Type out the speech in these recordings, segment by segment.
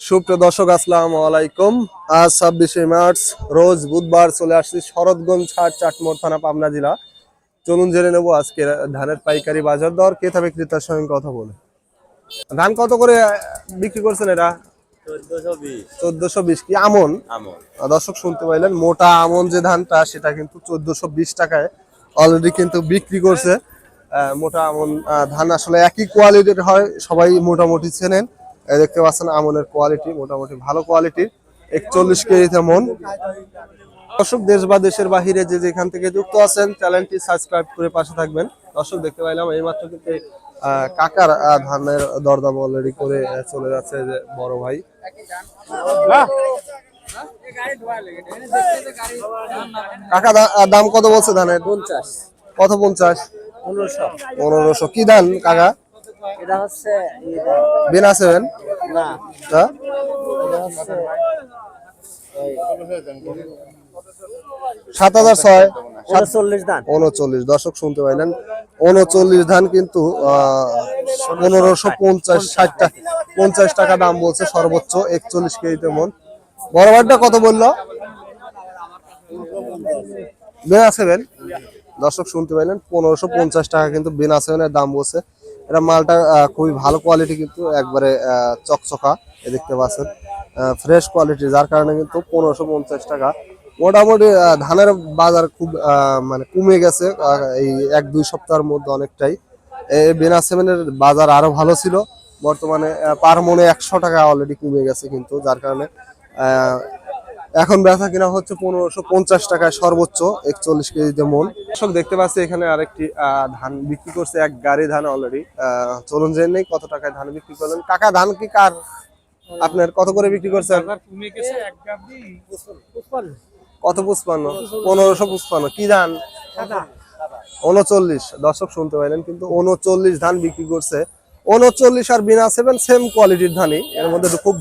সুপ্রিয় দর্শক, আসসালামু আলাইকুম। আজ 26শে মার্চ, রোজ বুধবার, চলে আসছি শরৎগঞ্জ হাট, চাটমোহর থানা, পাবনা জেলা। চলুন জেনে নেবো আজকে ধানের পাইকারি বাজার দর, ক্রেতা বিক্রেতার সঙ্গে কথা বলে। ধান কত করে বিক্রি করছেন এটা? 1420। কি আমন? দর্শক শুনতে পাইলেন, মোটা আমন যে ধানটা সেটা কিন্তু 1420 টাকায় অলরেডি কিন্তু বিক্রি করছে। মোটা আমন ধান আসলে একই কোয়ালিটির হয়, সবাই মোটামুটি চেনেন। দেখতে পাচ্ছেন আমনের কোয়ালিটি মোটামুটি ভালো কোয়ালিটির, 41 কেজিতে মন। দর্শক, দেশ বা দেশের বাহিরে যে যেখান থেকে যুক্ত আছেন, চ্যানেলটি সাবস্ক্রাইব করে পাশে থাকবেন। দর্শক, দেখতে পাইলাম এইমাত্র কিন্তু কাকার ধানের দরদাম অলরেডি করে চলে যাচ্ছে যে বড় ভাই। কাকা দাম কত বলছে ধানের? 50। কত 50? 1500। কি ধান কাকা? এটা হচ্ছে বিনা 7 না, না? এটা হচ্ছে 7006 39 ধান। 39। দর্শক শুনতে পাইলেন, 39 ধান কিন্তু 1550 50 টাকা দাম বলছে সর্বোচ্চ, 41 কেজিতে মন। বড় ভাইটা কত বললো? বিনা 7। দর্শক শুনতে পাইলেন, 1550 টাকা কিন্তু বিনা 7-এর দাম বলছে। এটা মালটা খুবই ভালো কোয়ালিটি, কিন্তু একবারে চকচকা, দেখতে পাচ্ছেন ফ্রেশ কোয়ালিটি, যার কারণে কিন্তু 1550 টাকা। মোটামুটি ধানের বাজার খুব মানে কমে গেছে এই 1-2 সপ্তাহের মধ্যে অনেকটাই। এই বিনা 7-এর বাজার আরো ভালো ছিল, বর্তমানে পার মনে 100 টাকা অলরেডি কমে গেছে, কিন্তু যার কারণে এখন বেচা কিনা হচ্ছে 1550 টাকায় সর্বোচ্চ, 41 কেজিতে মন। দর্শক দেখতে পাচ্ছি এখানে আরেকটি ধান বিক্রি করছে, এক গাড়ি ধান অলরেডি। চলুন জেনে নেই কত টাকায় ধান বিক্রি করলেন। কাকা, ধান কি কার আপনার? কত করে বিক্রি করছেন? কত? 55। 1555। কি ধান? 39। দর্শক শুনতে পাইলেন, কিন্তু 39 ধান বিক্রি করছে। 39 আর বিনা 7 সেম কোয়ালিটির ধানই, এর মধ্যে খুব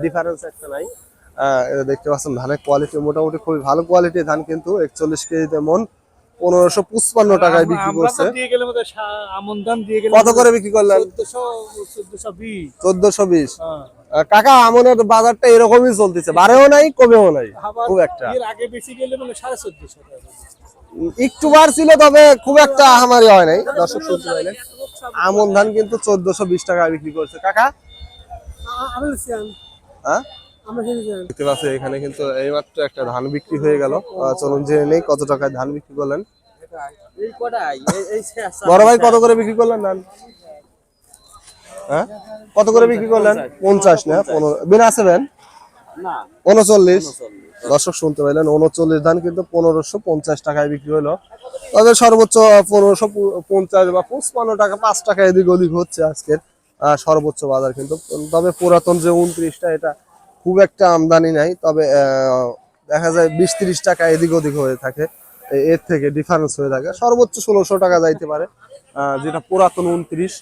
ডিফারেন্স একটা নাই। দেখতে পাচ্ছেন ধানের কোয়ালিটি মোটামুটি খুবই ভালো কোয়ালিটির ধান, কিন্তু 41 কেজিতে মন, 1555 টাকায় বিক্রি করছে। কত করে বিক্রি করলেন? 1420। কাকা, আমনের বাজারটা এরকমই চলতেছে, বাড়েও নাই কমেও নাই খুব একটা। একটু বার ছিল, তবে খুব একটা আহামারি হয় নাই। দর্শক শুনতে পাইলেন, আমন ধান কিন্তু 1420 টাকায় বিক্রি করছে। কাকা, হ্যাঁ দেখতে পাচ্ছি এখানে কিন্তু এইমাত্র একটা ধান বিক্রি হয়ে গেল। চলুন জেনে নেই কত টাকায় ধান বিক্রি করলেন। বড় ভাই, কত করে বিক্রি করলেন ধান? হ্যাঁ, কত করে বিক্রি করলেন? 50 না 15? বিনা 7 39। দর্শক শুনতে পাইলেন, 39 ধান কিন্তু 1550 টাকায় বিক্রি হলো। তবে সর্বোচ্চ 1550 বা 55 টাকা, 5 টাকা এদিক ওদিক হচ্ছে আজকের সর্বোচ্চ বাজার কিন্তু। তবে পুরাতন যে 29টা, এটা খুব একটা আমদানি নাই, তবে দেখা যায় 20-30 টাকা এদিক ওদিক হয়ে থাকে, এর থেকে ডিফারেন্স হয়ে থাকে। সর্বোচ্চ 1600 টাকা যাইতে পারে, যেটা পুরাতন 29।